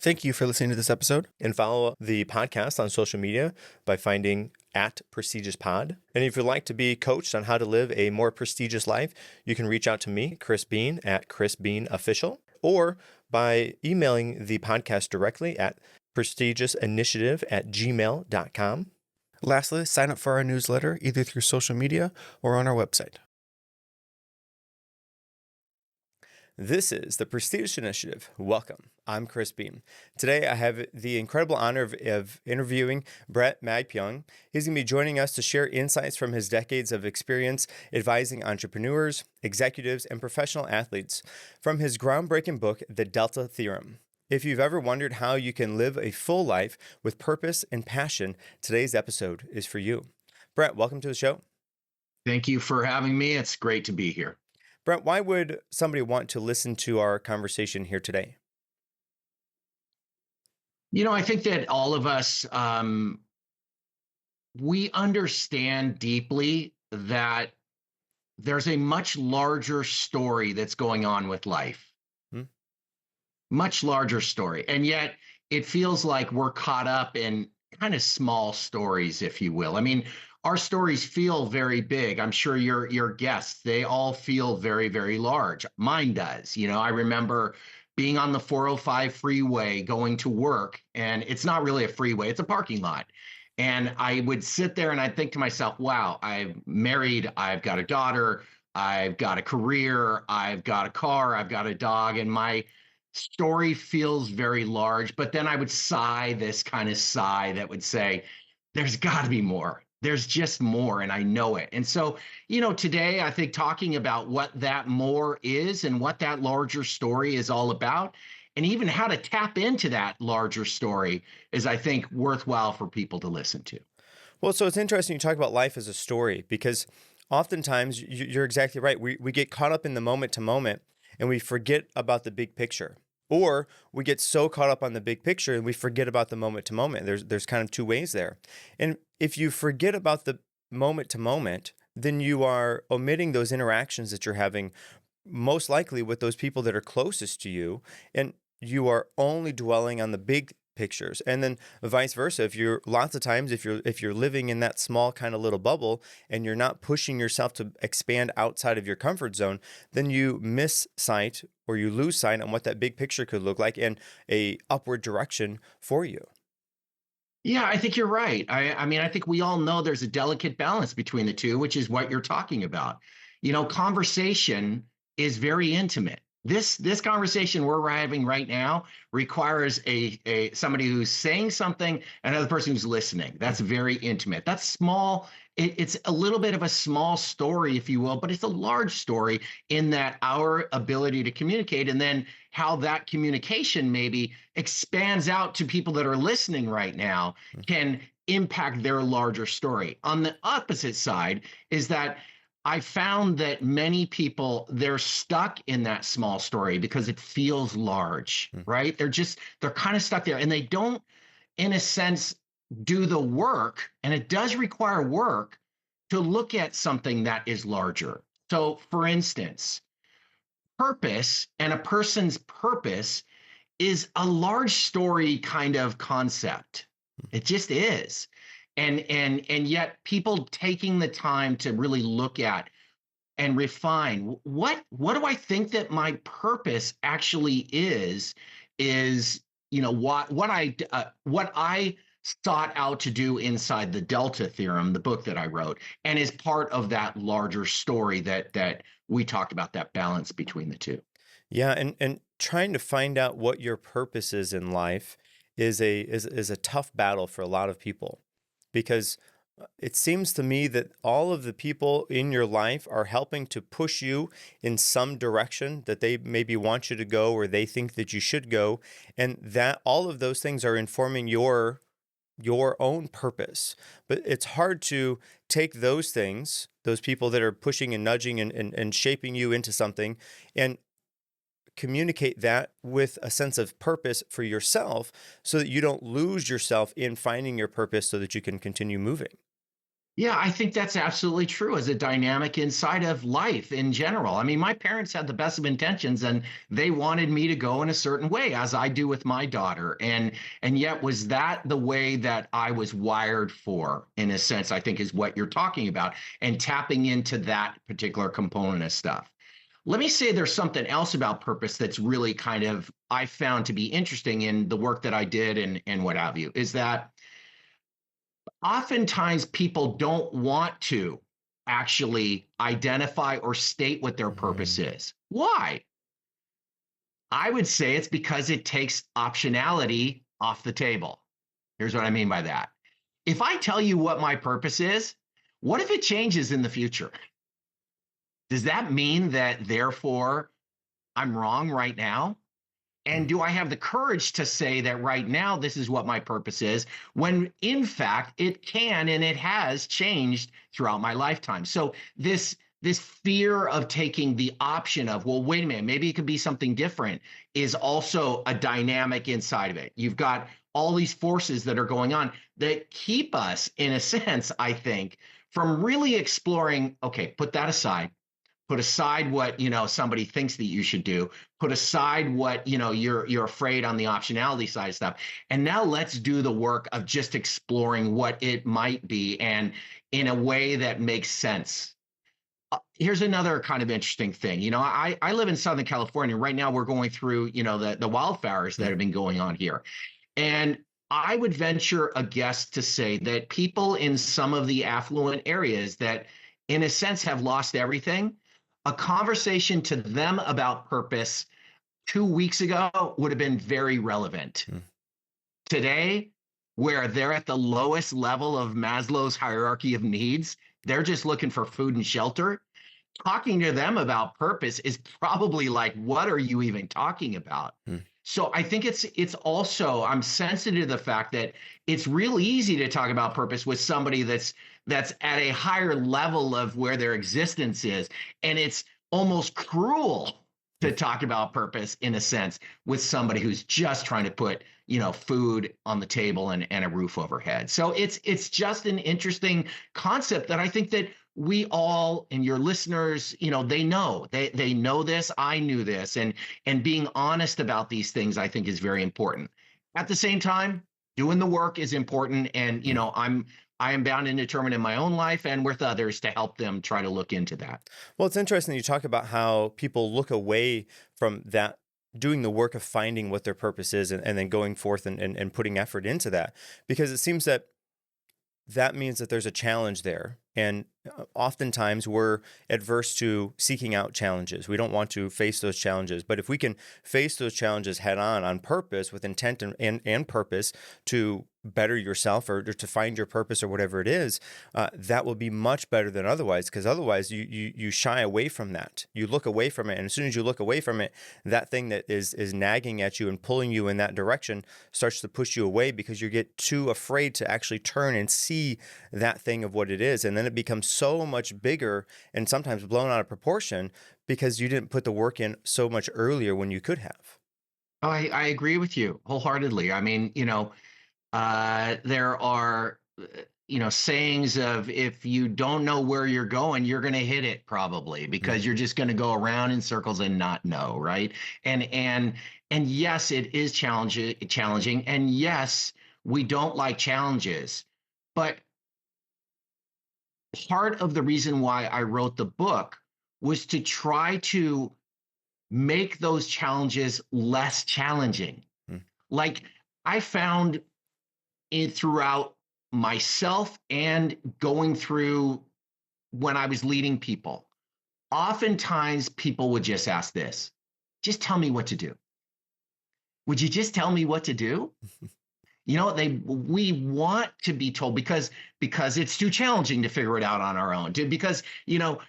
Thank you for listening to this episode. And follow the podcast on social media by finding @PrestigiouSPod. And if you'd like to be coached on how to live a more prestigious life, you can reach out to me, Chris Bean, at Chris Bean Official, or by emailing the podcast directly at prestigiousinitiative@gmail.com. Lastly, sign up for our newsletter either through social media or on our website. This is the Prestigious Initiative. Welcome. I'm Chris Bean. Today, I have the incredible honor of interviewing Bret Magpiong. He's going to be joining us to share insights from his decades of experience advising entrepreneurs, executives, and professional athletes from his groundbreaking book, The Delta Theorem. If you've ever wondered how you can live a full life with purpose and passion, today's episode is for you. Bret, welcome to the show. Thank you for having me. It's great to be here. Bret, why would somebody want to listen to our conversation here today? I think that all of us, we understand deeply that there's a much larger story that's going on with life. Much larger story. And yet it feels like we're caught up in kind of small stories, if you will. I mean, our stories feel very big. I'm sure your guests, they all feel very, very large. Mine does. I remember being on the 405 freeway going to work, and it's not really a freeway, it's a parking lot. And I would sit there and I'd think to myself, wow, I'm married, I've got a daughter, I've got a career, I've got a car, I've got a dog, and my story feels very large. But then I would sigh this kind of sigh that would say, there's got to be more. There's just more, and I know it. And so, today I think talking about what that more is and what that larger story is all about, and even how to tap into that larger story is, I think, worthwhile for people to listen to. Well, so it's interesting you talk about life as a story, because oftentimes you're exactly right. We get caught up in the moment to moment and we forget about the big picture. Or we get so caught up on the big picture and we forget about the moment to moment. There's kind of two ways there. And if you forget about the moment to moment, then you are omitting those interactions that you're having most likely with those people that are closest to you. And you are only dwelling on the big pictures. And then vice versa. If you're living in that small kind of little bubble and you're not pushing yourself to expand outside of your comfort zone, then you miss sight or you lose sight on what that big picture could look like and a upward direction for you. Yeah, I think you're right. I mean, I think we all know there's a delicate balance between the two, which is what you're talking about. Conversation is very intimate. This conversation we're having right now requires a somebody who's saying something and another person who's listening. That's very intimate. That's small. It's a little bit of a small story, if you will, but it's a large story in that our ability to communicate, and then how that communication maybe expands out to people that are listening right now can impact their larger story. On the opposite side is that I found that many people, they're stuck in that small story because it feels large, right? They're kind of stuck there, and they don't, in a sense, do the work. And it does require work to look at something that is larger. So for instance, purpose and a person's purpose is a large story kind of concept. It just is. And yet people taking the time to really look at and refine what do I think that my purpose actually is what I sought out to do inside the Delta Theorem, the book that I wrote, and is part of that larger story that we talked about, that balance between the two. Yeah, and trying to find out what your purpose is in life is a tough battle for a lot of people. Because it seems to me that all of the people in your life are helping to push you in some direction that they maybe want you to go or they think that you should go. And that all of those things are informing your own purpose. But it's hard to take those things, those people that are pushing and nudging and shaping you into something, and communicate that with a sense of purpose for yourself so that you don't lose yourself in finding your purpose so that you can continue moving. Yeah, I think that's absolutely true as a dynamic inside of life in general. I mean, my parents had the best of intentions and they wanted me to go in a certain way, as I do with my daughter. And yet was that the way that I was wired for, in a sense, I think is what you're talking about, and tapping into that particular component of stuff. Let me say there's something else about purpose that's really kind of I found to be interesting in the work that I did and what have you, is that oftentimes people don't want to actually identify or state what their purpose Mm. is. Why? I would say it's because it takes optionality off the table. Here's what I mean by that. If I tell you what my purpose is, what if it changes in the future? Does that mean that therefore I'm wrong right now? And Mm. do I have the courage to say that right now this is what my purpose is, when in fact it can and it has changed throughout my lifetime? So this fear of taking the option of, well, wait a minute, maybe it could be something different, is also a dynamic inside of it. You've got all these forces that are going on that keep us, in a sense, I think, from really exploring, okay, put that aside, put aside what somebody thinks that you should do, put aside what you're afraid on the optionality side of stuff, and now let's do the work of just exploring what it might be, and in a way that makes sense. Here's another kind of interesting thing. I live in Southern California right now. We're going through the wildfires that Mm. have been going on here, and I would venture a guess to say that people in some of the affluent areas that, in a sense, have lost everything, a conversation to them about purpose 2 weeks ago would have been very relevant. Mm. Today, where they're at the lowest level of Maslow's hierarchy of needs, they're just looking for food and shelter. Talking to them about purpose is probably like, what are you even talking about? Mm. So I think it's also, I'm sensitive to the fact that it's real easy to talk about purpose with somebody that's at a higher level of where their existence is, and it's almost cruel to Mm. talk about purpose, in a sense, with somebody who's just trying to put food on the table and a roof overhead. So it's just an interesting concept that I think that we all, and your listeners, they know this. I knew this, and being honest about these things, I think, is very important. At the same time, doing the work is important, and Mm. I am bound and determined in my own life and with others to help them try to look into that. Well, it's interesting you talk about how people look away from that, doing the work of finding what their purpose is, and then going forth and putting effort into that, because it seems that that means that there's a challenge there. And oftentimes we're adverse to seeking out challenges. We don't want to face those challenges. But if we can face those challenges head on purpose, with intent and purpose to better yourself, or to find your purpose or whatever it is, that will be much better than otherwise. Because otherwise you shy away from that. You look away from it. And as soon as you look away from it, that thing that is nagging at you and pulling you in that direction starts to push you away, because you get too afraid to actually turn and see that thing of what it is. And then it becomes so much bigger and sometimes blown out of proportion, because you didn't put the work in so much earlier when you could have. I agree with you wholeheartedly. I mean, there are, sayings of, if you don't know where you're going, you're going to hit it probably, because Mm. you're just going to go around in circles and not know, right? And yes, it is challenging, and yes, we don't like challenges, but part of the reason why I wrote the book was to try to make those challenges less challenging. Mm. Like, I found it throughout myself and going through when I was leading people. Oftentimes, people would just ask this: just tell me what to do. Would you just tell me what to do? We want to be told, because it's too challenging to figure it out on our own, because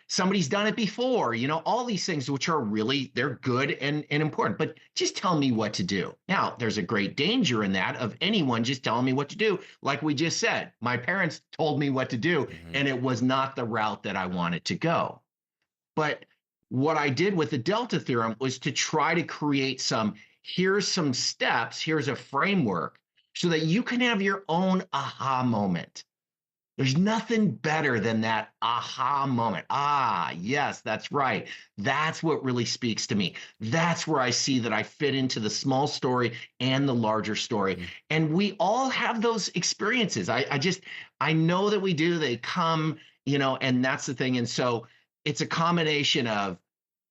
somebody's done it before, all these things, which are really, they're good and important, but just tell me what to do. Now, there's a great danger in that, of anyone just telling me what to do. Like we just said, my parents told me what to do, Mhm. and it was not the route that I wanted to go. But what I did with the Delta Theorem was to try to create here's some steps, here's a framework, so that you can have your own aha moment. There's nothing better than that aha moment. Ah, yes, that's right. That's what really speaks to me. That's where I see that I fit into the small story and the larger story. Mm. And we all have those experiences. I know that we do. They come, and that's the thing. And so it's a combination of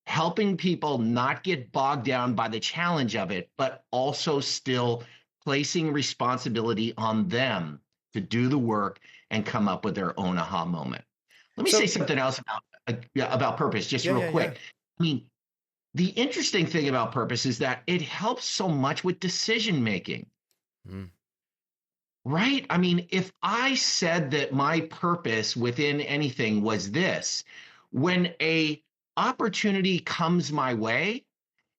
helping people not get bogged down by the challenge of it, but also still placing responsibility on them to do the work and come up with their own aha moment. Let me say So, something else about purpose, just yeah, real yeah, yeah. quick. I mean, the interesting thing about purpose is that it helps so much with decision making, Mm. right? I mean, if I said that my purpose within anything was this, when a opportunity comes my way,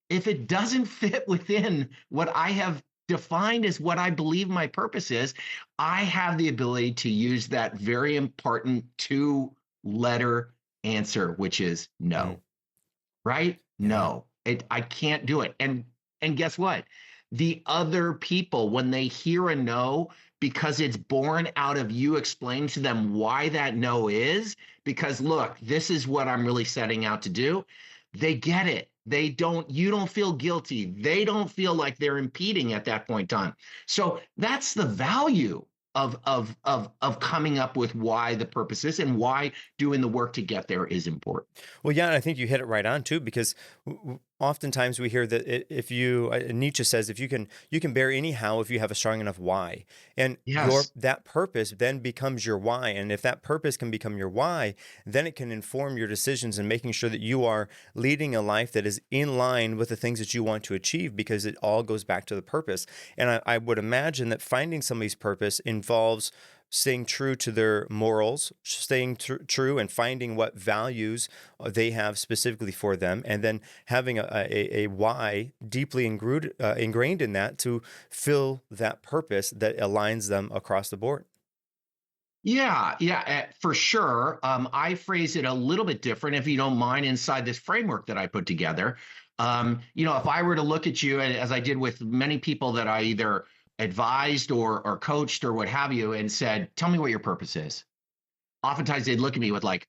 if it doesn't fit within what I have defined as what I believe my purpose is, I have the ability to use that very important two-letter answer, which is Mm. no, right? Yeah. No, I can't do it. And guess what? The other people, when they hear a no, because it's born out of you explaining to them why that no is, because look, this is what I'm really setting out to do. They get it. You don't feel guilty. They don't feel like they're impeding at that point in time. So that's the value of coming up with why the purpose is and why doing the work to get there is important. Well, yeah, and I think you hit it right on too, because oftentimes we hear that if you Nietzsche says if you can bear any how if you have a strong enough why, and your Yes. that purpose then becomes your why, and if that purpose can become your why, then it can inform your decisions and making sure that you are leading a life that is in line with the things that you want to achieve, because it all goes back to the purpose. And I would imagine that finding somebody's purpose involves staying true to their morals, staying true and finding what values they have specifically for them, and then having a why deeply ingrained in that to fill that purpose that aligns them across the board. Yeah, yeah, for sure. I phrase it a little bit different, if you don't mind, inside this framework that I put together. If I were to look at you, as I did with many people that I either advised or coached or what have you, and said, "Tell me what your purpose is." Oftentimes they'd look at me with like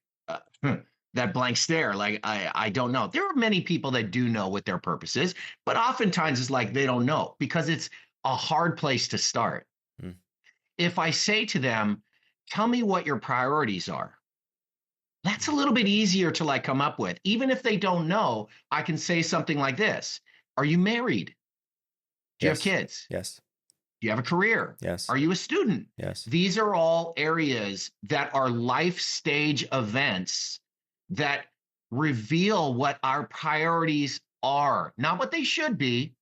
that blank stare, like I don't know. There are many people that do know what their purpose is, but oftentimes it's like they don't know because it's a hard place to start. Mm. If I say to them, tell me what your priorities are, that's a little bit easier to like come up with. Even if they don't know, I can say something like this. Are you married? Do you have Yes. kids? Yes. Do you have a career? Yes. Are you a student? Yes. These are all areas that are life stage events that reveal what our priorities are, not what they should be,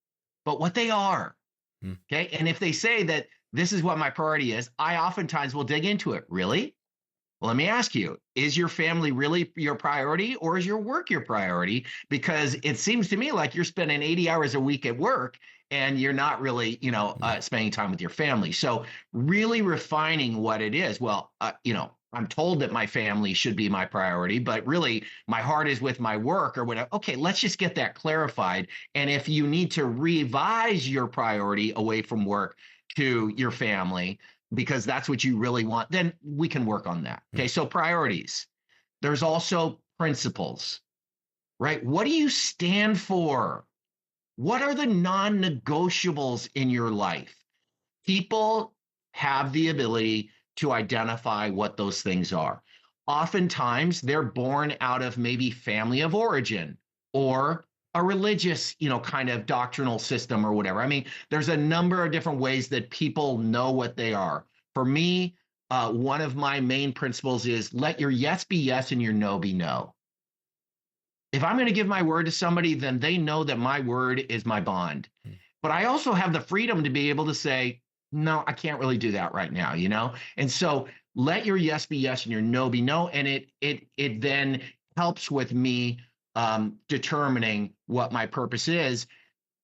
but what they are. Mm. Okay. And if they say that this is what my priority is, I oftentimes will dig into it. Really? Well, let me ask you, is your family really your priority or is your work your priority? Because it seems to me like you're spending 80 hours a week at work and you're not really, Mm. spending time with your family. So really refining what it is. Well, I'm told that my family should be my priority, but really my heart is with my work or whatever. Okay, let's just get that clarified. And if you need to revise your priority away from work to your family, because that's what you really want, then we can work on that. Mm. Okay, so priorities. There's also principles, right? What do you stand for? What are the non negotiables in your life? People have the ability to identify what those things are. Oftentimes, they're born out of maybe family of origin or a religious, kind of doctrinal system or whatever. I mean, there's a number of different ways that people know what they are. For me, one of my main principles is let your yes be yes and your no be no. If I'm going to give my word to somebody, then they know that my word is my bond. Mm. But I also have the freedom to be able to say, no, I can't really do that right now, And so let your yes be yes and your no be no. And it then helps with me determining what my purpose is.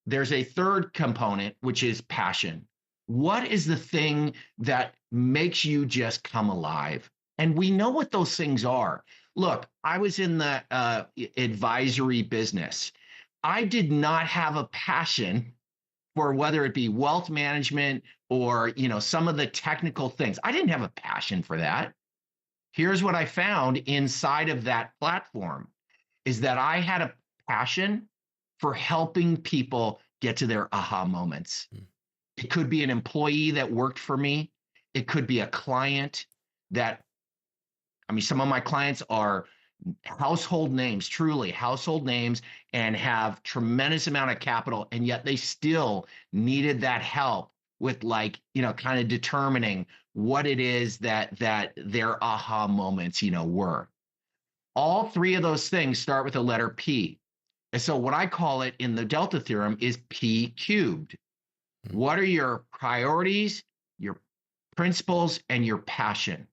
There's a third component, which is passion. What is the thing that makes you just come alive? And we know what those things are. Look, I was in the advisory business. I did not have a passion for whether it be wealth management or some of the technical things. I didn't have a passion for that. Here's what I found inside of that platform is that I had a passion for helping people get to their aha moments. It could be an employee that worked for me. It could be a client that, I mean, some of my clients are household names, truly household names, and have tremendous amount of capital, and yet they still needed that help with, like, kind of determining what it is that their aha moments, were. All three of those things start with the letter P. And so what I call it in the Delta Theorem is P cubed. What are your priorities, your principles, and your passion?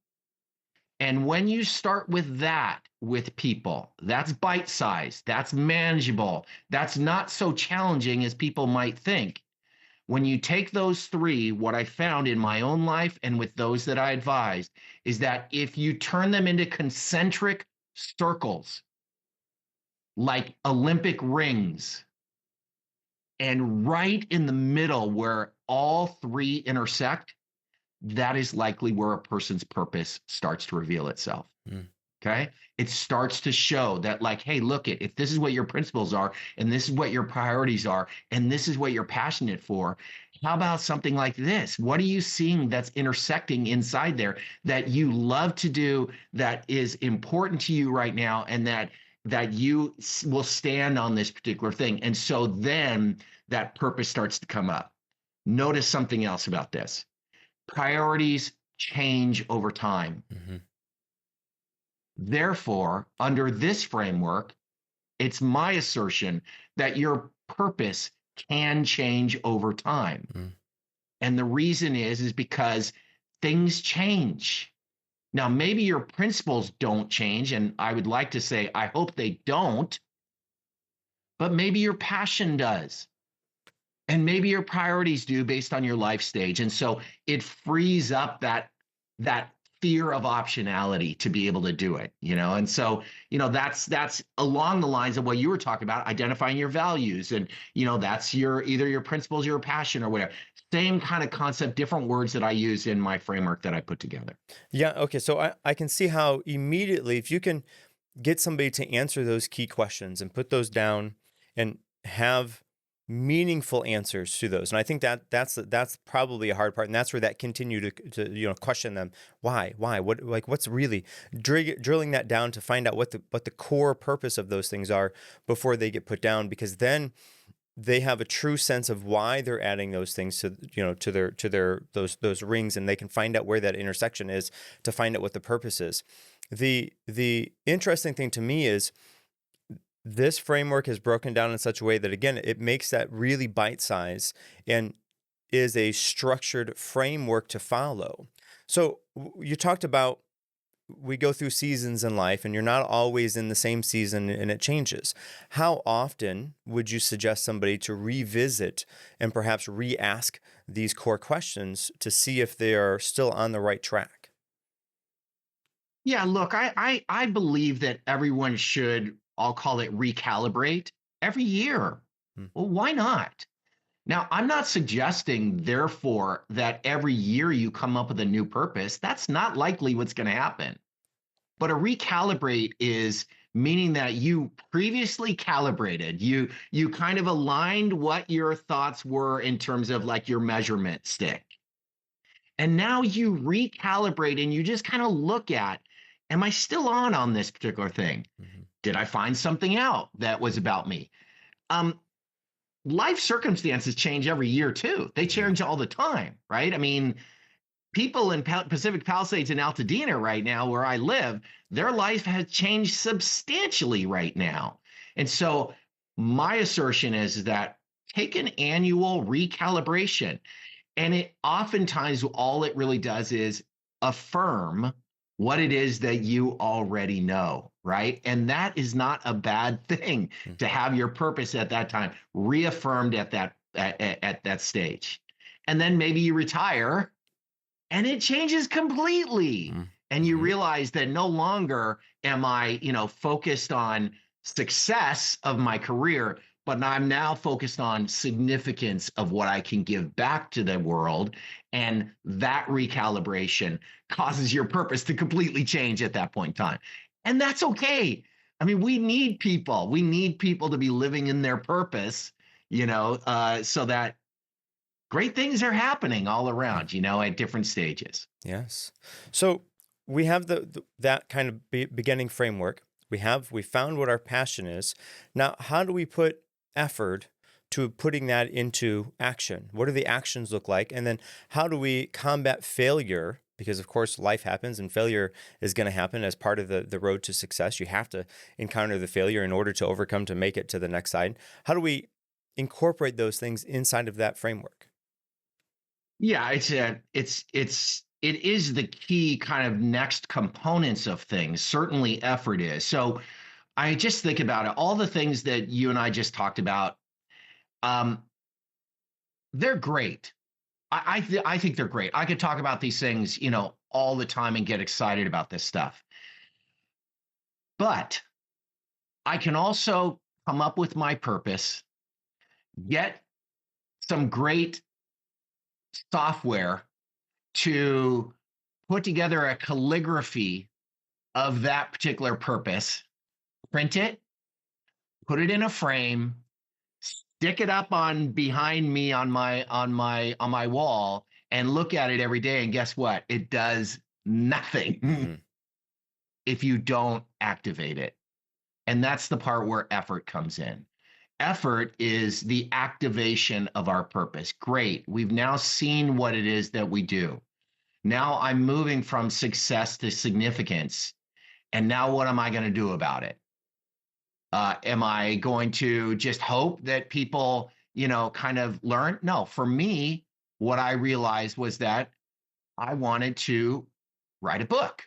And when you start with that with people, that's bite size, that's manageable, that's not so challenging as people might think. When you take those three, what I found in my own life and with those that I advised is that if you turn them into concentric circles, like Olympic rings, and right in the middle where all three intersect, that is likely where a person's purpose starts to reveal itself. Okay. It starts to show that, like, hey, look, if this is what your principles are, and this is what your priorities are, and this is what you're passionate for, how about something like this? What are you seeing that's intersecting inside there that you love to do, that is important to you right now, and that you will stand on this particular thing? And so then that purpose starts to come up. Notice something else about this. Priorities change over time. Therefore, under this framework, it's my assertion that your purpose can change over time. And the reason is because things change. Now, maybe your principles don't change, and I would like to say, I hope they don't, but maybe your passion does. And maybe your priorities do based on your life stage. And so it frees up that fear of optionality to be able to do it, And so, that's along the lines of what you were talking about, identifying your values. And, that's either your principles, your passion, or whatever. Same kind of concept, different words that I use in my framework that I put together. Yeah. Okay. So I can see how immediately, if you can get somebody to answer those key questions and put those down and have meaningful answers to those. And I think that's probably a hard part. And that's where that continue to question them. Why, what's really drilling that down to find out what the core purpose of those things are before they get put down, because then they have a true sense of why they're adding those things to their those rings, and they can find out where that intersection is to find out what the purpose is. The interesting thing to me is this framework is broken down in such a way that, again, it makes that really bite size and is a structured framework to follow. So you talked about we go through seasons in life and you're not always in the same season and it changes. How often would you suggest somebody to revisit and perhaps re-ask these core questions to see if they are still on the right track? Yeah, look, I believe that everyone should, I'll call it, recalibrate every year. Well, why not? Now, I'm not suggesting, therefore, that every year you come up with a new purpose. That's not likely what's going to happen. But a recalibrate is meaning that you previously calibrated, you kind of aligned what your thoughts were in terms of, like, your measurement stick. And now you recalibrate and you just kind of look at, am I still on this particular thing? Did I find something out that was about me? Life circumstances change every year too. They change all the time, right? I mean, people in Pacific Palisades and Altadena right now, where I live, their life has changed substantially right now. And so my assertion is that take an annual recalibration. And it oftentimes, all it really does is affirm what it is that you already know, right? And that is not a bad thing to have your purpose at that time reaffirmed at that stage. And then maybe you retire and it changes completely. And you realize that no longer am I, focused on success of my career, but I'm now focused on significance of what I can give back to the world. And that recalibration causes your purpose to completely change at that point in time. And that's okay. I mean, we need people. We need people to be living in their purpose, so that great things are happening all around, at different stages. Yes. So we have that kind of beginning framework. We found what our passion is. Now, how do we put effort to putting that into action? What do the actions look like? And then how do we combat failure? Because of course life happens and failure is going to happen as part of the road to success. You have to encounter the failure in order to overcome, to make it to the next side. How do we incorporate those things inside of that framework? Yeah, it is the key kind of next components of things. Certainly effort is. So I just think about it. All the things that you and I just talked about, um, they're great. I think they're great. I could talk about these things, all the time and get excited about this stuff. But I can also come up with my purpose, get some great software to put together a calligraphy of that particular purpose, print it, put it in a frame, stick it up on behind me on my wall, and look at it every day. And guess what? It does nothing if you don't activate it. And that's the part where effort comes in. Effort is the activation of our purpose. Great. We've now seen what it is that we do. Now I'm moving from success to significance. And now what am I going to do about it? Am I going to just hope that people, kind of learn? No, for me, what I realized was that I wanted to write a book.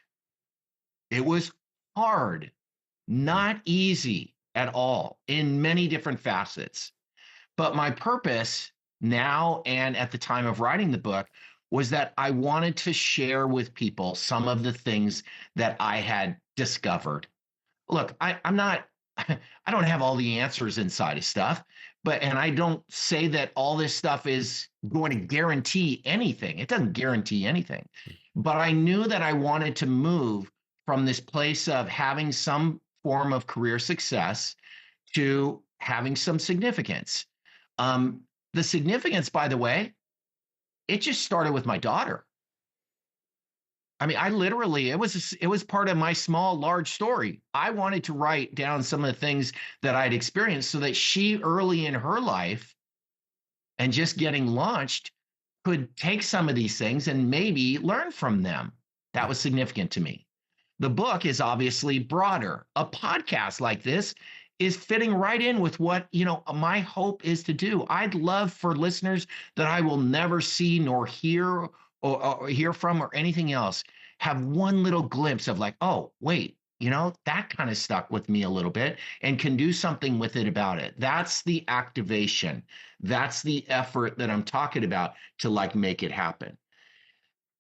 It was hard, not easy at all, in many different facets. But my purpose now and at the time of writing the book was that I wanted to share with people some of the things that I had discovered. Look, I'm not, I don't have all the answers inside of stuff, and I don't say that all this stuff is going to guarantee anything. It doesn't guarantee anything. But I knew that I wanted to move from this place of having some form of career success to having some significance. The significance, by the way, it just started with my daughter. I mean, I literally, it was part of my small, large story. I wanted to write down some of the things that I'd experienced so that she early in her life and just getting launched could take some of these things and maybe learn from them. That was significant to me. The book is obviously broader. A podcast like this is fitting right in with what, my hope is to do. I'd love for listeners that I will never see nor hear or hear from or anything else have one little glimpse of like, oh, wait, that kind of stuck with me a little bit and can do something with it about it. That's the activation. That's the effort that I'm talking about to make it happen.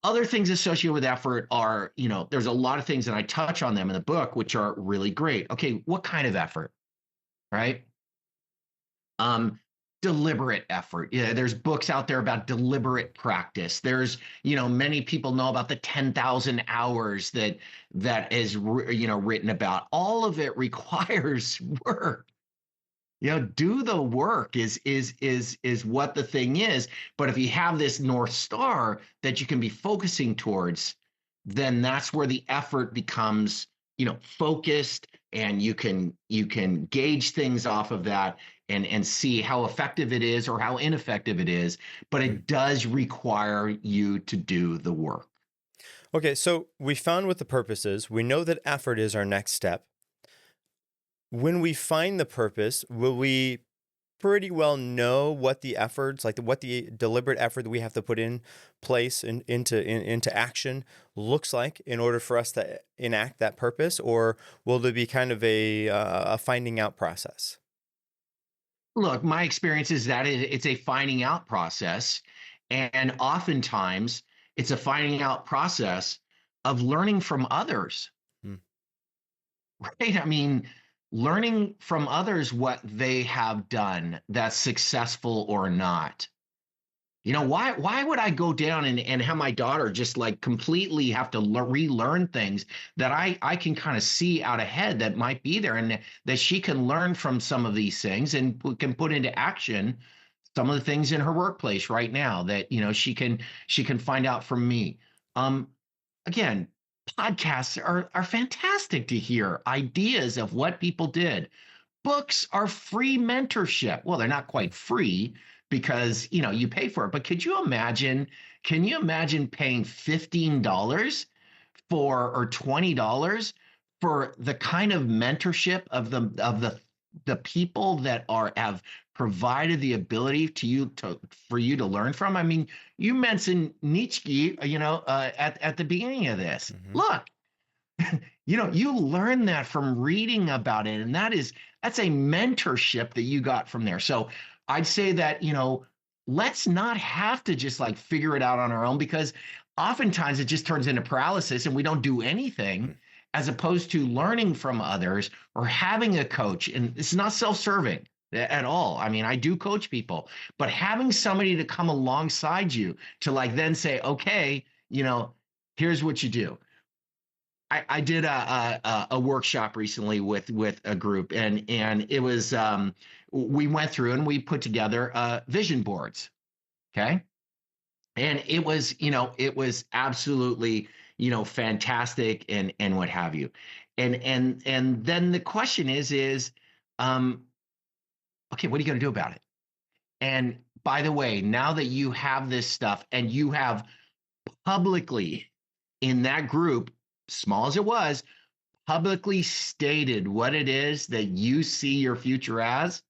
Other things associated with effort are, there's a lot of things, and I touch on them in the book, which are really great. Okay, what kind of effort, right? Deliberate effort. Yeah, there's books out there about deliberate practice. There's, many people know about the 10,000 hours that is, written about. All of it requires work. Do the work is what the thing is. But if you have this North Star that you can be focusing towards, then that's where the effort becomes, focused, and you can gauge things off of that and see how effective it is or how ineffective it is. But it does require you to do the work. Okay, so we found what the purpose is. We know that effort is our next step. When we find the purpose, will we pretty well know what the efforts, what the deliberate effort that we have to put in place into action looks like in order for us to enact that purpose? Or will there be kind of a finding out process? Look, my experience is that it's a finding out process. And oftentimes it's a finding out process of learning from others. Right? I mean, learning from others what they have done that's successful or not. Why would I go down and have my daughter just like completely have to relearn things that I can kind of see out ahead that might be there, and that she can learn from some of these things and can put into action some of the things in her workplace right now that she can find out from me. Um, Again, podcasts are fantastic to hear ideas of what people did. Books are free mentorship. Well, they're not quite free because you pay for it. But could you imagine? Can you imagine paying $15 for or $20 for the kind of mentorship of the people that have provided the ability for you to learn from? I mean, you mentioned Nietzsche, at the beginning of this. Mm-hmm. Look, you learn that from reading about it, and that's a mentorship that you got from there. So I'd say that, let's not have to just like figure it out on our own, because oftentimes it just turns into paralysis and we don't do anything, as opposed to learning from others or having a coach. And it's not self-serving at all. I mean, I do coach people, but having somebody to come alongside you to like then say, okay, here's what you do. I did a workshop recently with a group, and it was we went through and we put together vision boards. Okay. And it was absolutely, fantastic and what have you. And then the question is, okay, what are you going to do about it? And by the way, now that you have this stuff and you have publicly in that group, small as it was, publicly stated what it is that you see your future as,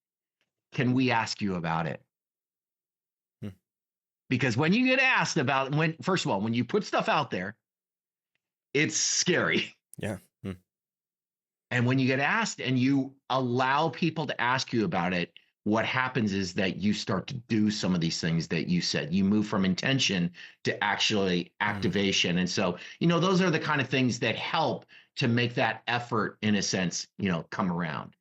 can we ask you about it? Because when you get asked about, first of all, when you put stuff out there, it's scary. Yeah. And when you get asked and you allow people to ask you about it, what happens is that you start to do some of these things that you said. You move from intention to actually activation. And so, those are the kind of things that help to make that effort, in a sense, come around.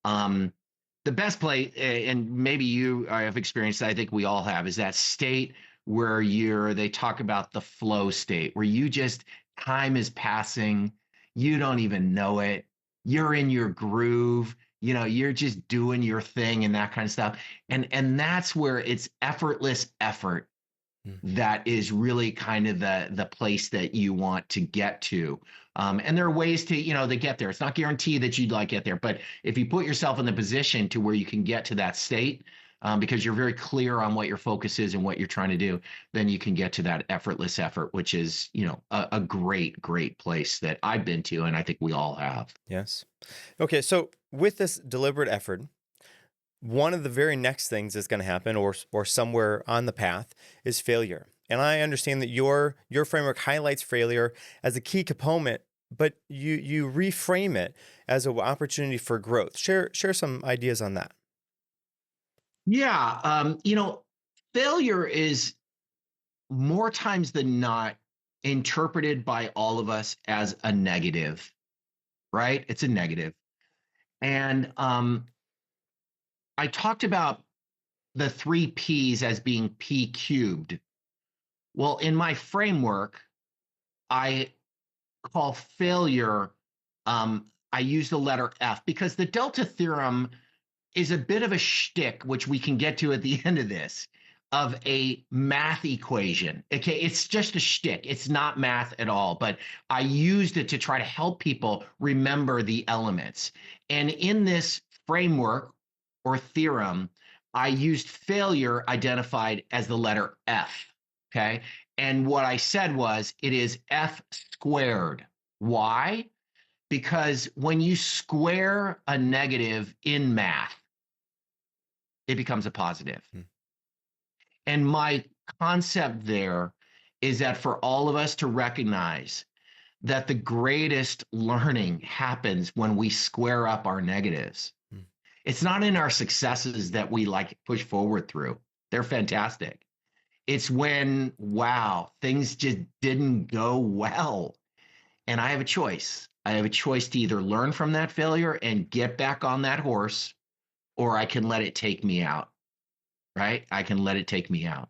The best play, and maybe you have experienced, I think we all have, is that state where they talk about the flow state, where time is passing, you don't even know it, you're in your groove, you're just doing your thing and that kind of stuff. And that's where it's effortless effort that is really kind of the place that you want to get to. And there are ways to get there. It's not guaranteed that you'd get there, but if you put yourself in the position to where you can get to that state, because you're very clear on what your focus is and what you're trying to do, then you can get to that effortless effort, which is, a great, great place that I've been to, and I think we all have. Yes. Okay. So with this deliberate effort, one of the very next things that's going to happen, or somewhere on the path, is failure. And I understand that your framework highlights failure as a key component, but you reframe it as an opportunity for growth. Share some ideas on that. Yeah. Failure is more times than not interpreted by all of us as a negative, right? It's a negative. And I talked about the 3 P's as being P cubed. Well, in my framework, I call failure, I use the letter F, because the Delta Theorem is a bit of a shtick, which we can get to at the end of this, of a math equation. Okay, it's just a shtick. It's not math at all, but I used it to try to help people remember the elements. And in this framework or theorem, I used failure identified as the letter F. Okay, and what I said was it is F squared. Why? Because when you square a negative in math, it becomes a positive. And my concept there is that for all of us to recognize that the greatest learning happens when we square up our negatives. It's not in our successes that we push forward through. They're fantastic. It's when, wow, things just didn't go well. And I have a choice. I have a choice to either learn from that failure and get back on that horse, or I can let it take me out, right? I can let it take me out.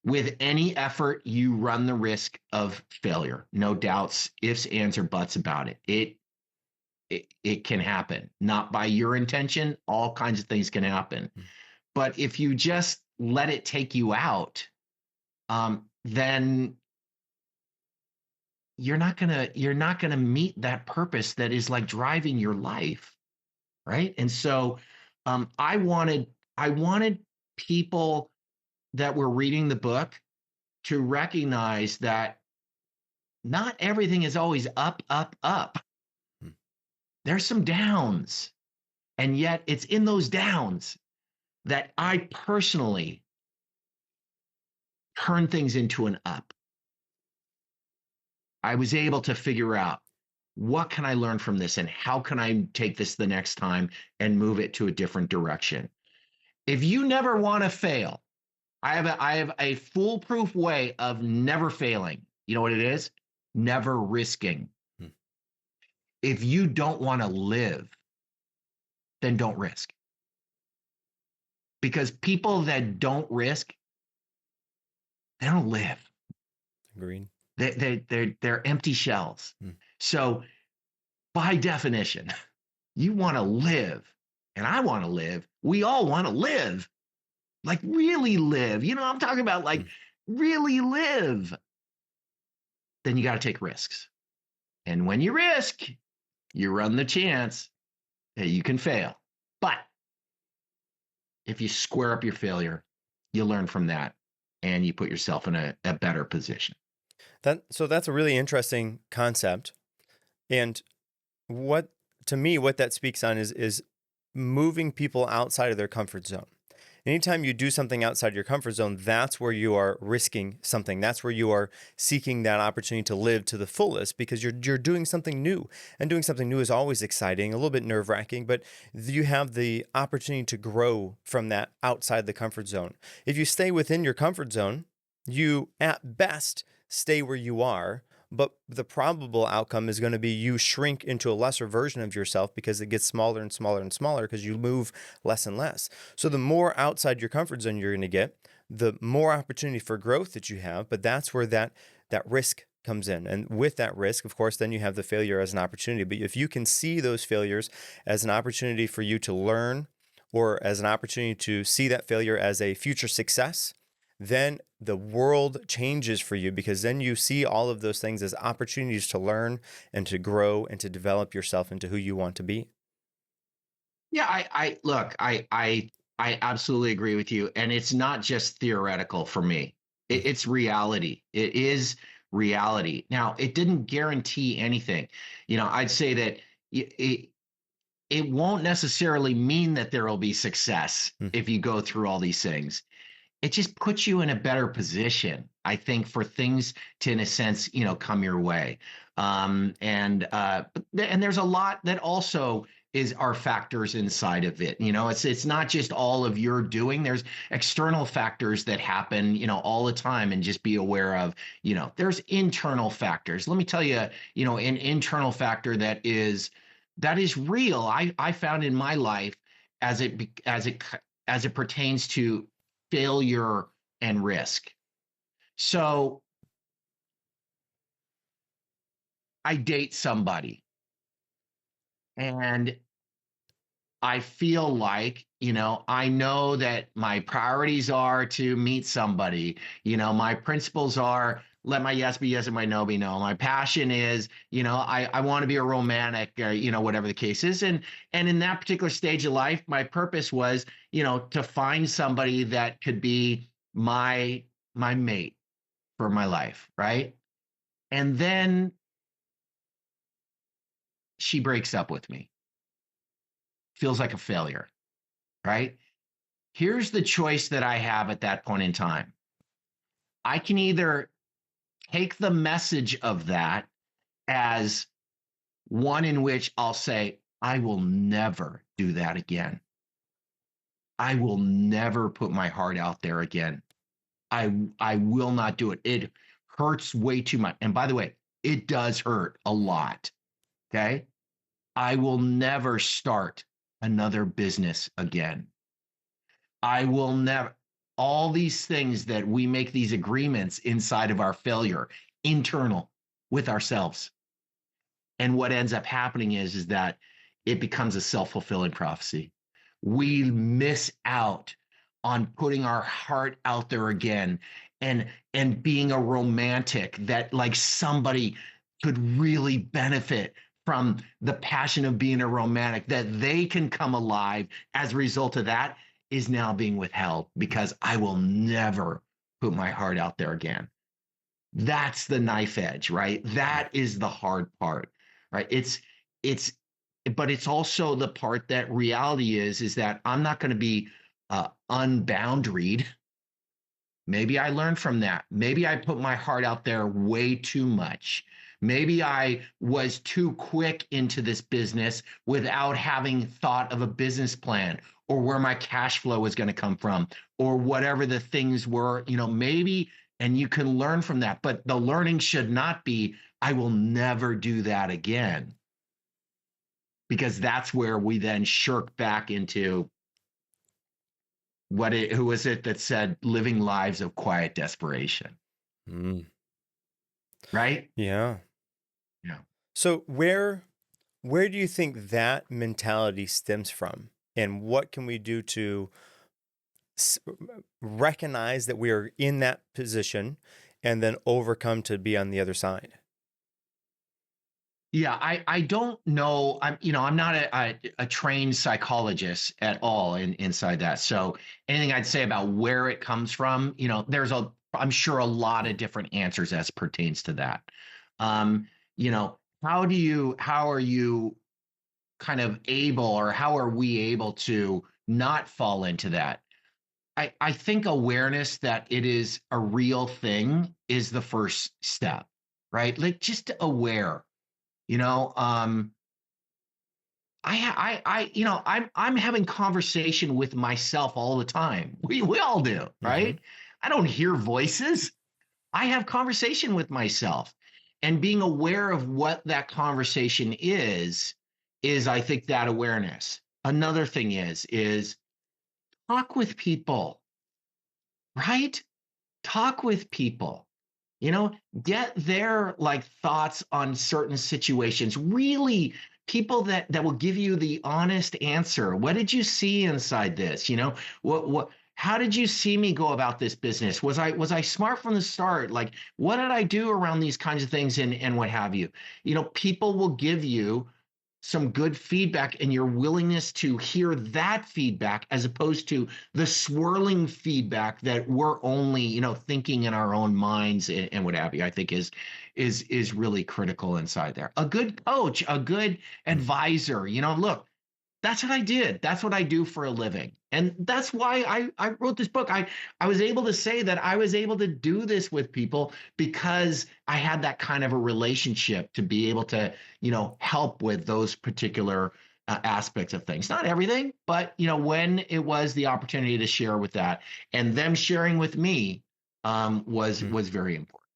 With any effort, you run the risk of failure. No doubts, ifs, ands, or buts about it. It can happen. Not by your intention. All kinds of things can happen. But if you just let it take you out, then you're not gonna meet that purpose that is like driving your life, right? And so, I wanted people that were reading the book to recognize that not everything is always up, up, up. Hmm. There's some downs, and yet it's in those downs that I personally turn things into an up. I was able to figure out what can I learn from this and how can I take this the next time and move it to a different direction. If you never want to fail, I have a foolproof way of never failing. You know what it is? Never risking. Hmm. If you don't want to live, then don't risk. Because people that don't risk, they don't live. Agreed. They're empty shells. Hmm. So by definition, you want to live, and I want to live. We all want to live, like really live. You know, I'm talking about like really live. Then you got to take risks. And when you risk, you run the chance that you can fail. But if you square up your failure, you learn from that and you put yourself in a better position. So that's a really interesting concept. And what to me, what that speaks on is moving people outside of their comfort zone. Anytime you do something outside your comfort zone, that's where you are risking something. That's where you are seeking that opportunity to live to the fullest because you're doing something new. And doing something new is always exciting, a little bit nerve-wracking, but you have the opportunity to grow from that outside the comfort zone. If you stay within your comfort zone, you at best stay where you are. But the probable outcome is going to be you shrink into a lesser version of yourself because it gets smaller and smaller and smaller because you move less and less. So the more outside your comfort zone you're going to get, the more opportunity for growth that you have. But that's where that risk comes in. And with that risk, of course, then you have the failure as an opportunity. But if you can see those failures as an opportunity for you to learn or as an opportunity to see that failure as a future success, then the world changes for you because then you see all of those things as opportunities to learn and to grow and to develop yourself into who you want to be. Yeah, I look, I absolutely agree with you. And it's not just theoretical for me. It's reality. It is reality. Now, it didn't guarantee anything. You know, I'd say that it won't necessarily mean that there will be success if you go through all these things. It just puts you in a better position, I think, for things to, in a sense, you know, come your way. And there's a lot that also are factors inside of it. You know, it's not just all of your doing. There's external factors that happen, you know, all the time, and just be aware of, you know, there's internal factors. Let me tell you, you know, an internal factor that is real. I found in my life as it pertains to failure and risk. So I date somebody and I feel like, you know, I know that my priorities are to meet somebody. You know, my principles are let my yes be yes and my no be no. My passion is, you know, I want to be a romantic, you know, whatever the case is. And in that particular stage of life, my purpose was, you know, to find somebody that could be my mate for my life, right? And then she breaks up with me. Feels like a failure, right? Here's the choice that I have at that point in time. I can either take the message of that as one in which I'll say, I will never do that again. I will never put my heart out there again. I will not do it. It hurts way too much. And by the way, It does hurt a lot. Okay. I will never start another business again. I will never, all these things that we make these agreements inside of our failure, internal with ourselves. And what ends up happening is that it becomes a self-fulfilling prophecy. We miss out on putting our heart out there again and being a romantic that like somebody could really benefit from the passion of being a romantic, that they can come alive as a result of that is now being withheld because I will never put my heart out there again. That's the knife edge, right? That is the hard part, right? It's but it's also the part that reality is that I'm not going to be unboundaried. Maybe I learned from that. Maybe I put my heart out there way too much. Maybe I was too quick into this business without having thought of a business plan or where my cash flow was going to come from or whatever the things were, maybe, and you can learn from that. But the learning should not be, I will never do that again. Because that's where we then shirk back into who was it that said living lives of quiet desperation? Right? Yeah. Yeah. So where do you think that mentality stems from? And what can we do to recognize that we are in that position and then overcome to be on the other side? Yeah, I don't know. I'm not a trained psychologist at all inside that. So anything I'd say about where it comes from, I'm sure a lot of different answers as pertains to that. You know, how are you kind of able, or how are we able to not fall into that? I think awareness that it is a real thing is the first step, right? Like just aware. You know, I'm having conversation with myself all the time. We all do, Mm-hmm. right? I don't hear voices. I have conversation with myself, and being aware of what that conversation is I think that awareness. Another thing is talk with people, right? Talk with people. Get their like thoughts on certain situations. Really, people that will give you the honest answer. What did you see inside this? What how did you see me go about this business? Was I smart from the start? Like, what did I do around these kinds of things and what have you? People will give you some good feedback, and your willingness to hear that feedback as opposed to the swirling feedback that we're only thinking in our own minds and what have you, I think is really critical inside there. A good coach, a good advisor, look, that's what I did. That's what I do for a living. And that's why I wrote this book. I was able to say that I was able to do this with people because I had that kind of a relationship to be able to, help with those particular aspects of things. Not everything, but, when it was the opportunity to share with that, and them sharing with me was very important.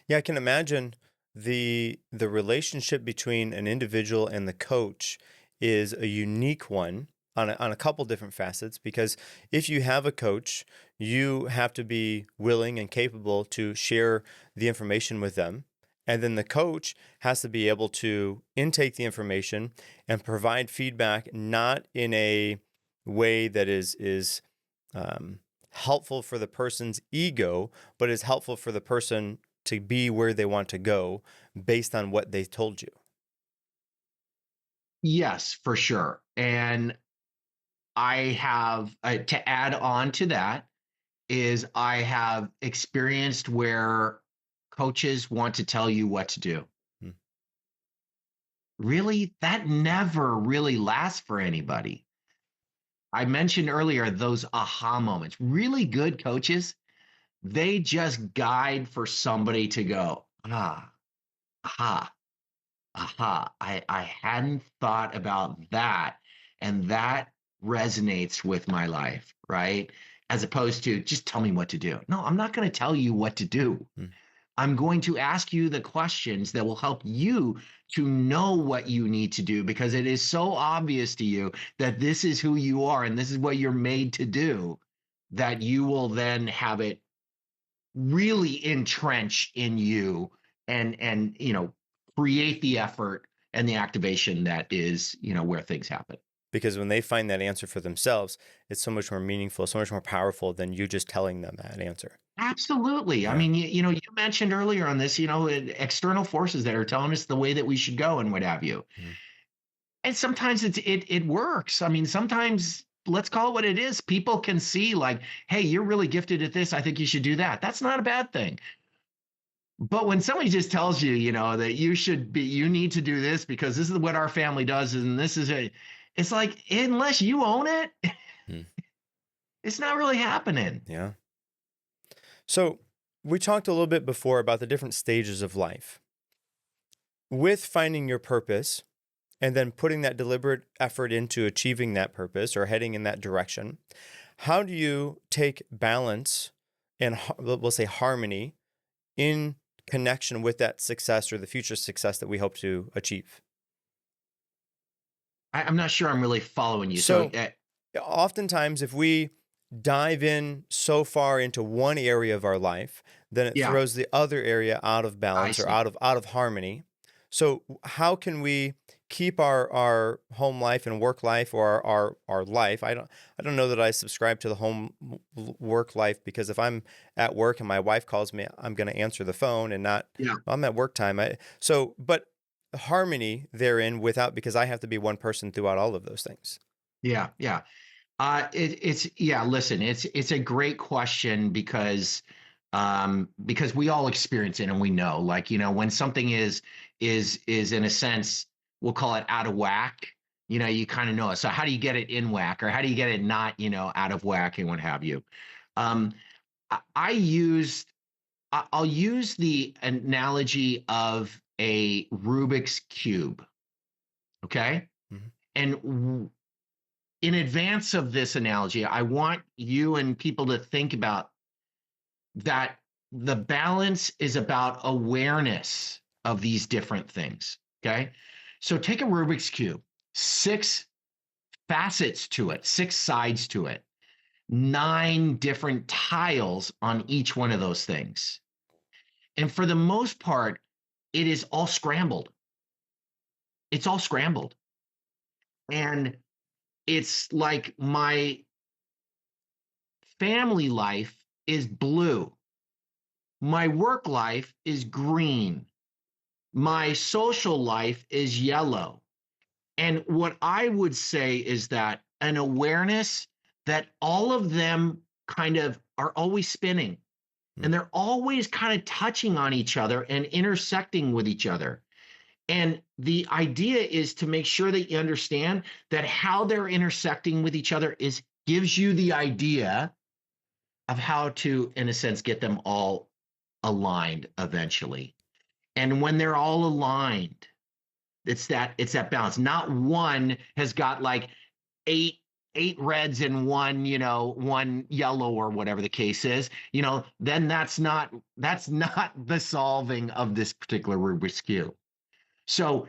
Yeah, I can imagine the relationship between an individual and the coach is a unique one on a couple different facets, because if you have a coach, you have to be willing and capable to share the information with them. And then the coach has to be able to intake the information and provide feedback, not in a way that is helpful for the person's ego, but is helpful for the person to be where they want to go based on what they told you. Yes, for sure. And I have to add on to that is I have experienced where coaches want to tell you what to do. Hmm. Really, that never really lasts for anybody. I mentioned earlier those aha moments. Really good coaches, they just guide for somebody to go, aha, aha. I hadn't thought about that. And that resonates with my life, right? As opposed to just tell me what to do. No, I'm not going to tell you what to do. Hmm. I'm going to ask you the questions that will help you to know what you need to do, because it is so obvious to you that this is who you are and this is what you're made to do, that you will then have it really entrench in you and create the effort and the activation that is where things happen. Because when they find that answer for themselves, it's so much more meaningful, so much more powerful than you just telling them that answer. Absolutely. Yeah. I mean, you mentioned earlier on this, external forces that are telling us the way that we should go and what have you. Mhm. And sometimes it works. I mean, sometimes, let's call it what it is. People can see like, hey, you're really gifted at this. I think you should do that. That's not a bad thing. But when somebody just tells you, that you need to do this because this is what our family does, and this is it's like, unless you own it, Hmm. it's not really happening. Yeah. So we talked a little bit before about the different stages of life. With finding your purpose and then putting that deliberate effort into achieving that purpose or heading in that direction, how do you take balance and we'll say harmony in connection with that success or the future success that we hope to achieve? I'm not sure I'm really following you. So, So, oftentimes, if we dive in so far into one area of our life, then it yeah, throws the other area out of I balance or see. out of harmony. So, how can we keep our home life and work life or our life? I don't know that I subscribe to the work life, because if I'm at work and my wife calls me, I'm going to answer the phone and not. Yeah, I'm at work time. But harmony therein without, because I have to be one person throughout all of those things. yeah, yeah. It's yeah. Listen, it's a great question because we all experience it and we know, like, when something is in a sense, we'll call it out of whack. You kind of know it. So how do you get it in whack, or how do you get it not out of whack and what have you? Um, I'll use the analogy of a Rubik's cube. Okay, Mhm. and in advance of this analogy, I want you and people to think about that the balance is about awareness of these different things. Okay. So take a Rubik's Cube, 6 facets to it, 6 sides to it, 9 different tiles on each one of those things. And for the most part, it is all scrambled. It's all scrambled. And it's like my family life is blue. My work life is green. My social life is yellow. And what I would say is that an awareness that all of them kind of are always spinning, and they're always kind of touching on each other and intersecting with each other. And the idea is to make sure that you understand that how they're intersecting with each other gives you the idea of how to, in a sense, get them all aligned eventually. And when they're all aligned, it's that balance. Not one has got like eight reds and one yellow, or whatever the case is. Then that's not the solving of this particular Rubik's Cube. So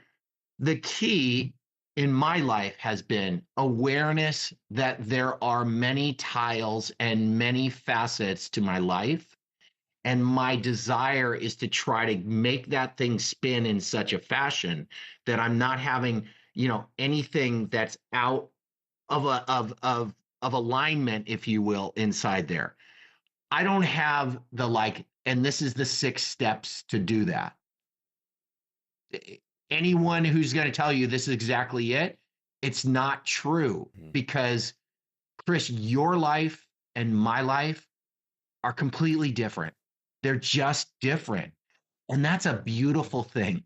the key in my life has been awareness that there are many tiles and many facets to my life. And my desire is to try to make that thing spin in such a fashion that I'm not having, anything that's out of alignment, if you will, inside there. I don't have and this is the 6 steps to do that. Anyone who's going to tell you this is exactly it, it's not true, because Chris, your life and my life are completely different. They're just different. And that's a beautiful thing,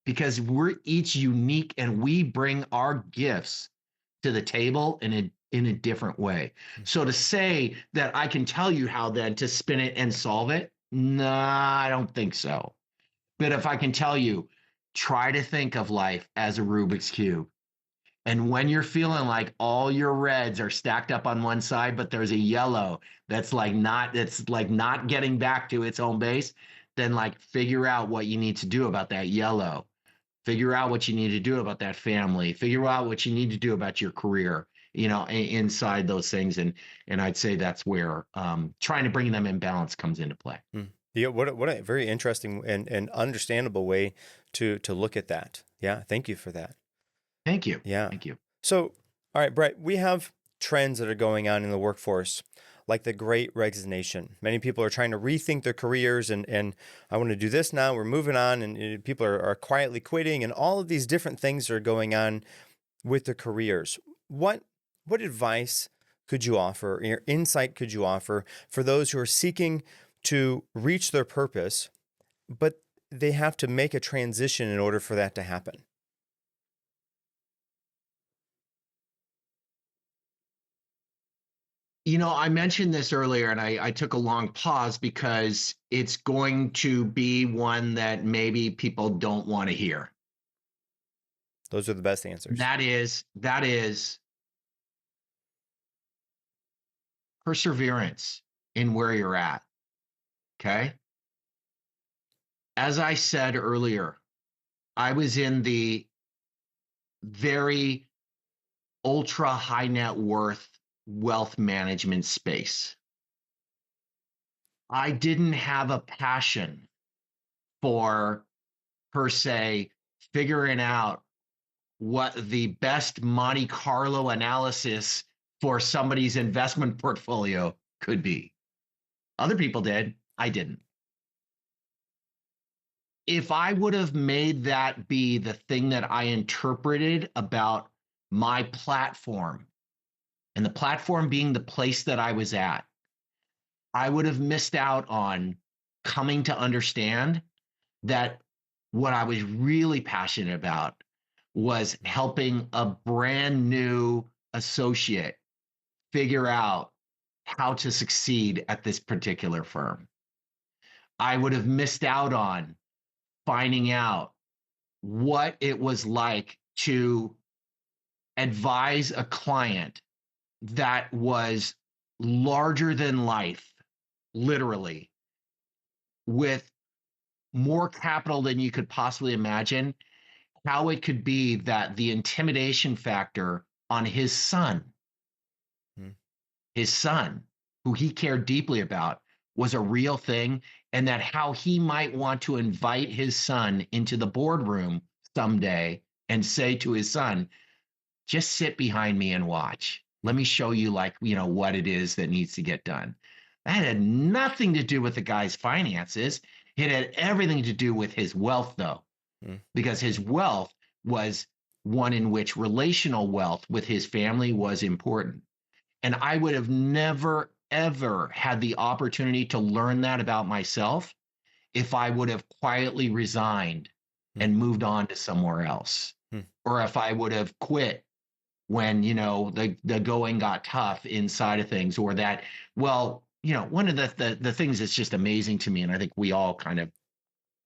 because we're each unique and we bring our gifts to the table in a different way. So to say that I can tell you how then to spin it and solve it, nah, I don't think so. But if I can tell you, try to think of life as a Rubik's Cube. And when you're feeling like all your reds are stacked up on one side, but there's a yellow that's like not getting back to its home base, then like figure out what you need to do about that yellow. Figure out what you need to do about that family. Figure out what you need to do about your career, inside those things. And I'd say that's where trying to bring them in balance comes into play. Yeah, what a very interesting and understandable way to look at that. Yeah, thank you for that. Thank you. Yeah. Thank you. So, all right, Bret, we have trends that are going on in the workforce, like the Great Resignation. Many people are trying to rethink their careers and I want to do this now. We're moving on, and people are quietly quitting, and all of these different things are going on with their careers. What advice could you offer, or insight could you offer for those who are seeking to reach their purpose, but they have to make a transition in order for that to happen? I mentioned this earlier, and I took a long pause because it's going to be one that maybe people don't want to hear. Those are the best answers. That is perseverance in where you're at. Okay. As I said earlier, I was in the very ultra high net worth wealth management space. I didn't have a passion for, per se, figuring out what the best Monte Carlo analysis for somebody's investment portfolio could be. Other people did. I didn't. If I would have made that be the thing that I interpreted about my platform, and the platform being the place that I was at, I would have missed out on coming to understand that what I was really passionate about was helping a brand new associate figure out how to succeed at this particular firm. I would have missed out on finding out what it was like to advise a client that was larger than life, literally, with more capital than you could possibly imagine, how it could be that the intimidation factor on his son, who he cared deeply about, was a real thing, and that how he might want to invite his son into the boardroom someday and say to his son, just sit behind me and watch. Let me show you what it is that needs to get done. That had nothing to do with the guy's finances. It had everything to do with his wealth, though, because his wealth was one in which relational wealth with his family was important. And I would have never, ever had the opportunity to learn that about myself if I would have quietly resigned and moved on to somewhere else, or if I would have quit when, the going got tough inside of things, or that, one of the things that's just amazing to me, and I think we all kind of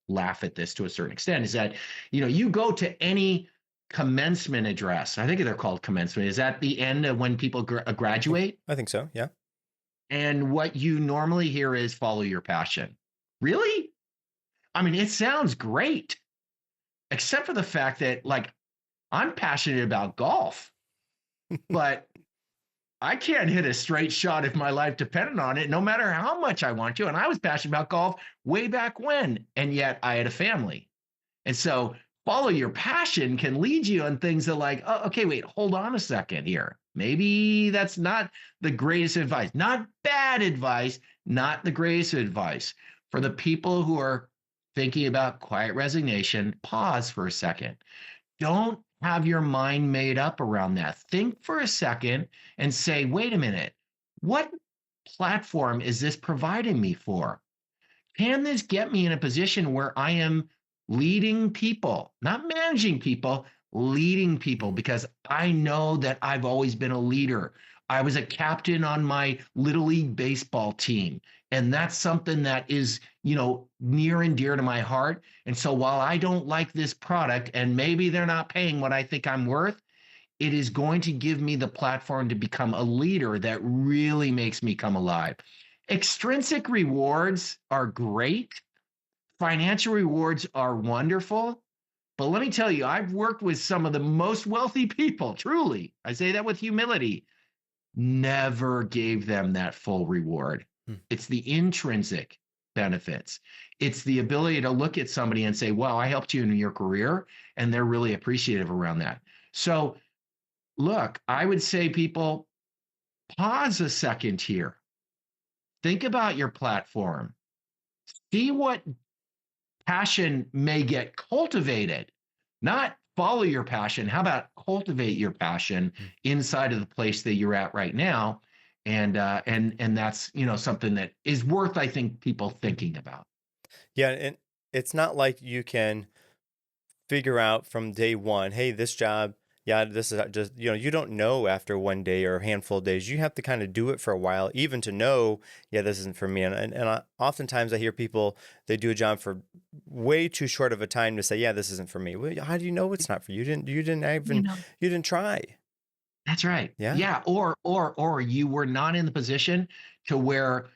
laugh at this to a certain extent, is that, you go to any commencement address. I think they're called commencement. Is that the end of when people graduate? I think so. Yeah. And what you normally hear is follow your passion. Really? I mean, it sounds great, except for the fact that, I'm passionate about golf, but I can't hit a straight shot if my life depended on it, no matter how much I want to. And I was passionate about golf way back when, and yet I had a family. And so follow your passion can lead you on things that oh, okay, wait, hold on a second here. Maybe that's not the greatest advice. Not bad advice, not the greatest advice. For the people who are thinking about quiet resignation, pause for a second. Don't have your mind made up around that. Think for a second and say, wait a minute, what platform is this providing me for? Can this get me in a position where I am leading people, not managing people, leading people? Because I know that I've always been a leader. I was a captain on my Little League baseball team. And that's something that is, near and dear to my heart. And so while I don't like this product, and maybe they're not paying what I think I'm worth, it is going to give me the platform to become a leader that really makes me come alive. Extrinsic rewards are great, financial rewards are wonderful, but let me tell you, I've worked with some of the most wealthy people, truly. I say that with humility. Never gave them that full reward. Hmm. It's the intrinsic benefits. It's the ability to look at somebody and say, wow, I helped you in your career, and they're really appreciative around that. So, look, I would say, people, pause a second here. Think about your platform. See what passion may get cultivated, not follow your passion. How about cultivate your passion inside of the place that you're at right now? And that's, something that is worth, I think, people thinking about. Yeah, and it's not like you can figure out from day one, hey, this job, yeah, this is just, you don't know after one day or a handful of days. You have to kind of do it for a while, even to know, yeah, this isn't for me. Oftentimes I hear people, they do a job for way too short of a time to say, yeah, this isn't for me. Well, how do you know it's not for you? You didn't try. That's right. Yeah. Yeah. Or you were not in the position to where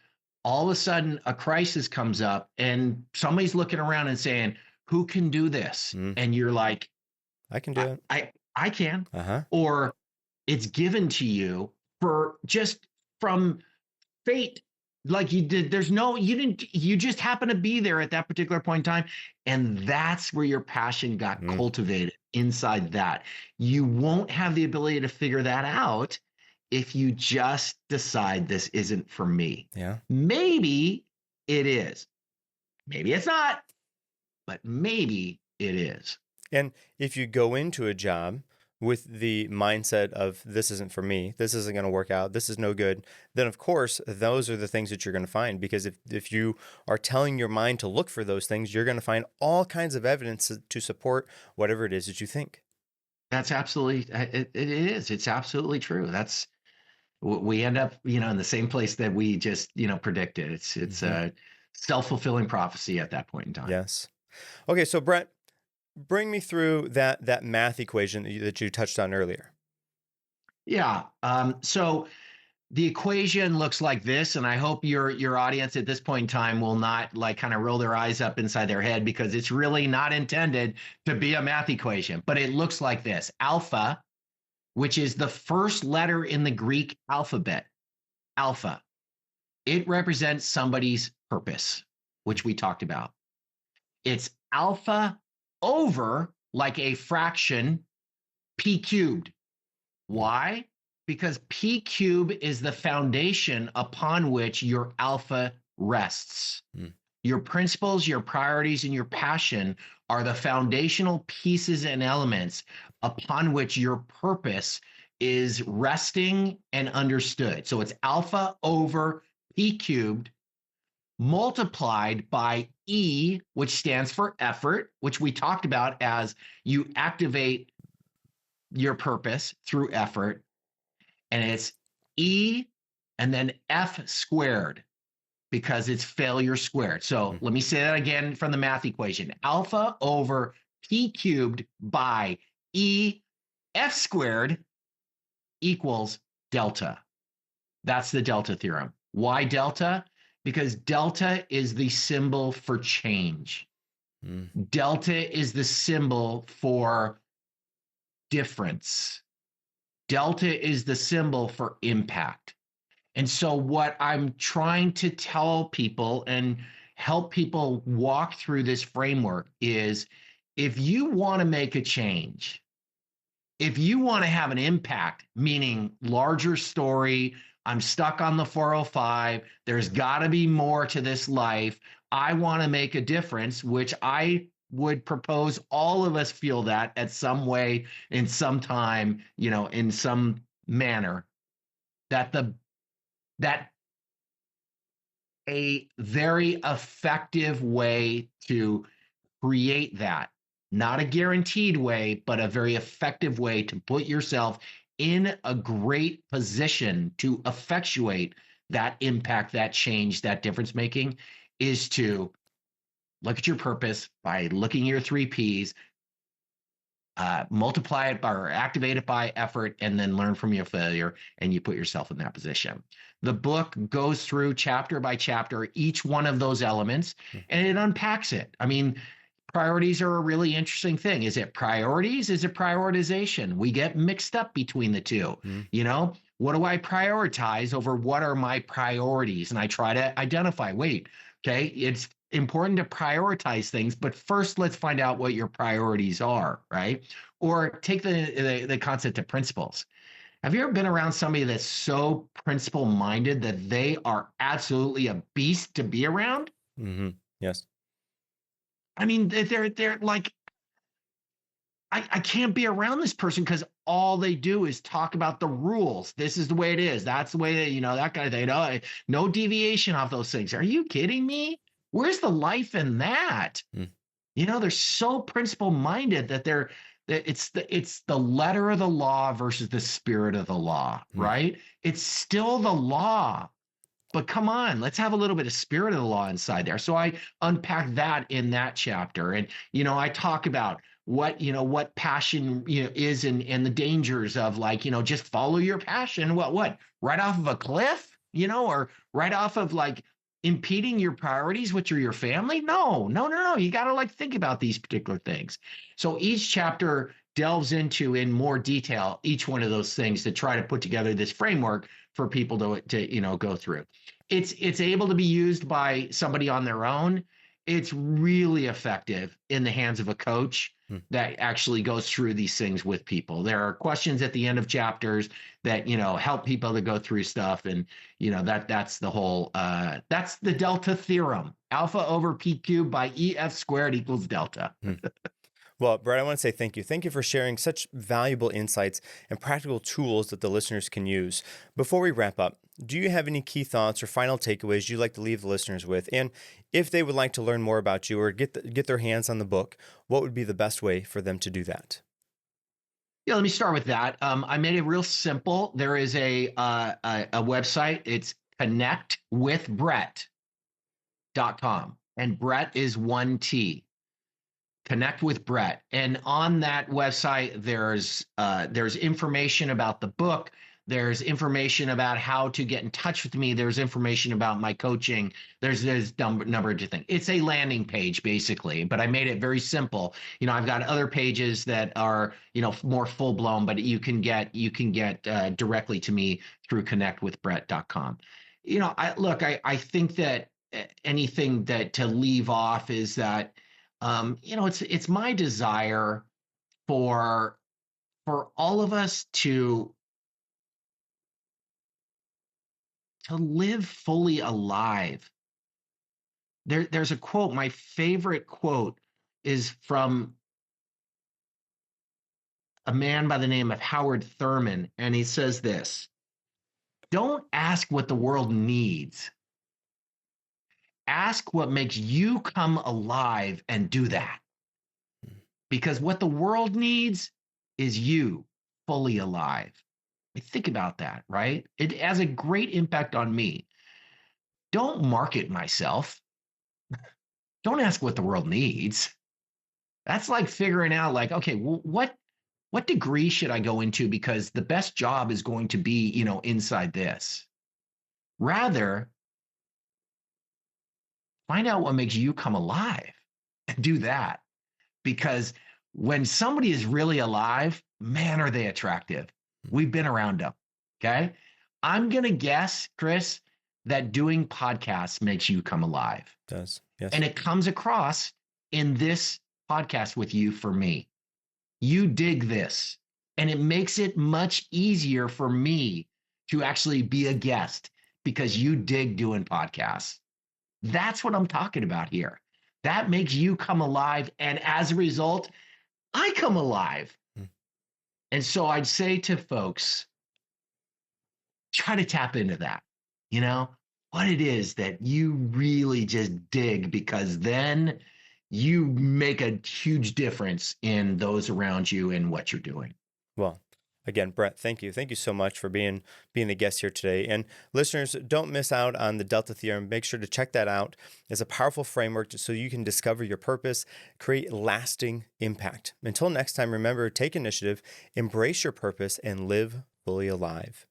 all of a sudden a crisis comes up and somebody's looking around and saying, who can do this? And you're like, I can do it. I can. Uh-huh. Or it's given to you for just from fate. Like you just happen to be there at that particular point in time. And that's where your passion got cultivated inside that. You won't have the ability to figure that out if you just decide this isn't for me. Yeah. Maybe it is. Maybe it's not, but maybe it is. And if you go into a job with the mindset of this isn't for me, this isn't going to work out, this is no good, then of course, those are the things that you're going to find. Because if you are telling your mind to look for those things, you're going to find all kinds of evidence to support whatever it is that you think. That's absolutely, it is. It's absolutely true. We end up, in the same place that we just, predicted. It's a self-fulfilling prophecy at that point in time. Yes. Okay. So Bret, bring me through that math equation that you touched on earlier. Yeah. So the equation looks like this, and I hope your audience at this point in time will not kind of roll their eyes up inside their head, because it's really not intended to be a math equation. But it looks like this: alpha, which is the first letter in the Greek alphabet, alpha. It represents somebody's purpose, which we talked about. It's alpha over, like a fraction, p cubed. Why? Because p cubed is the foundation upon which your alpha rests. Your principles, your priorities, and your passion are the foundational pieces and elements upon which your purpose is resting and understood. So it's alpha over p cubed multiplied by E, which stands for effort, which we talked about as you activate your purpose through effort. And it's E and then F squared, because it's failure squared. So let me say that again from the math equation: alpha over p cubed by E F squared equals delta. That's the Delta theorem. Why delta? Because delta is the symbol for change. Delta is the symbol for difference. Delta is the symbol for impact. And so what I'm trying to tell people and help people walk through this framework is, if you want to make a change, if you want to have an impact, meaning larger story, I'm stuck on the 405, there's got to be more to this life, I want to make a difference, which I would propose all of us feel that at some way, in some time, in some manner, that a very effective way to create that, not a guaranteed way, but a very effective way to put yourself in a great position to effectuate that impact, that change, that difference making, is to look at your purpose by looking at your 3 Ps, multiply it by or activate it by effort, and then learn from your failure, and you put yourself in that position. The book goes through chapter by chapter each one of those elements, and it unpacks it. I mean, priorities are a really interesting thing. Is it priorities? Is it prioritization? We get mixed up between the two. You know, what do I prioritize over what are my priorities? And I try to identify, wait, okay, it's important to prioritize things, but first let's find out what your priorities are, right? Or take the concept of principles. Have you ever been around somebody that's so principle minded that they are absolutely a beast to be around? Yes. I mean, they're like, I can't be around this person because all they do is talk about the rules. This is the way it is. That's the way that, that kind of thing. No deviation off those things. Are you kidding me? Where's the life in that? They're so principle minded that it's the letter of the law versus the spirit of the law, right? It's still the law, but come on, let's have a little bit of spirit of the law inside there. So I unpack that in that chapter. And, I talk about what passion, is and the dangers of just follow your passion. What, right off of a cliff, or right off of impeding your priorities, which are your family? No. You got to think about these particular things. So each chapter delves into in more detail each one of those things to try to put together this framework for people to go through. It's able to be used by somebody on their own. It's really effective in the hands of a coach that actually goes through these things with people. There are questions at the end of chapters that, help people to go through stuff. And, that's the whole, that's the Delta Theorem. Alpha over P cubed by EF squared equals delta. Well, Bret, I want to say thank you. Thank you for sharing such valuable insights and practical tools that the listeners can use. Before we wrap up, do you have any key thoughts or final takeaways you'd like to leave the listeners with? And if they would like to learn more about you or get their hands on the book, what would be the best way for them to do that? Yeah, let me start with that. I made it real simple. There is a website. It's connectwithbret.com. And Bret is 1 T. Connect with Bret. And on that website, there's information about the book. There's information about how to get in touch with me. There's information about my coaching. There's number of things. It's a landing page, basically, but I made it very simple. I've got other pages that are, more full blown, but you can get directly to me through connectwithbret.com. I think that anything that to leave off is that, it's my desire for all of us to live fully alive. There's a quote. My favorite quote is from a man by the name of Howard Thurman, and he says this: "Don't ask what the world needs. Ask what makes you come alive and do that. Because what the world needs is you fully alive." Think about that, right? It has a great impact on me. Don't market myself. Don't ask what the world needs. That's like figuring out okay, well, what degree should I go into because the best job is going to be, inside this. Rather, find out what makes you come alive and do that. Because when somebody is really alive, man, are they attractive. We've been around them. Okay. I'm going to guess, Chris, that doing podcasts makes you come alive. It does. Yes. And it comes across in this podcast with you for me. You dig this. And it makes it much easier for me to actually be a guest because you dig doing podcasts. That's what I'm talking about here. That makes you come alive. And as a result, I come alive. And so I'd say to folks, try to tap into that, what it is that you really just dig, because then you make a huge difference in those around you and what you're doing. Well, Again, Brett, thank you. Thank you so much for being the guest here today. And listeners, don't miss out on the Delta Theorem. Make sure to check that out. It's a powerful framework so you can discover your purpose, create lasting impact. Until next time, remember, take initiative, embrace your purpose, and live fully alive.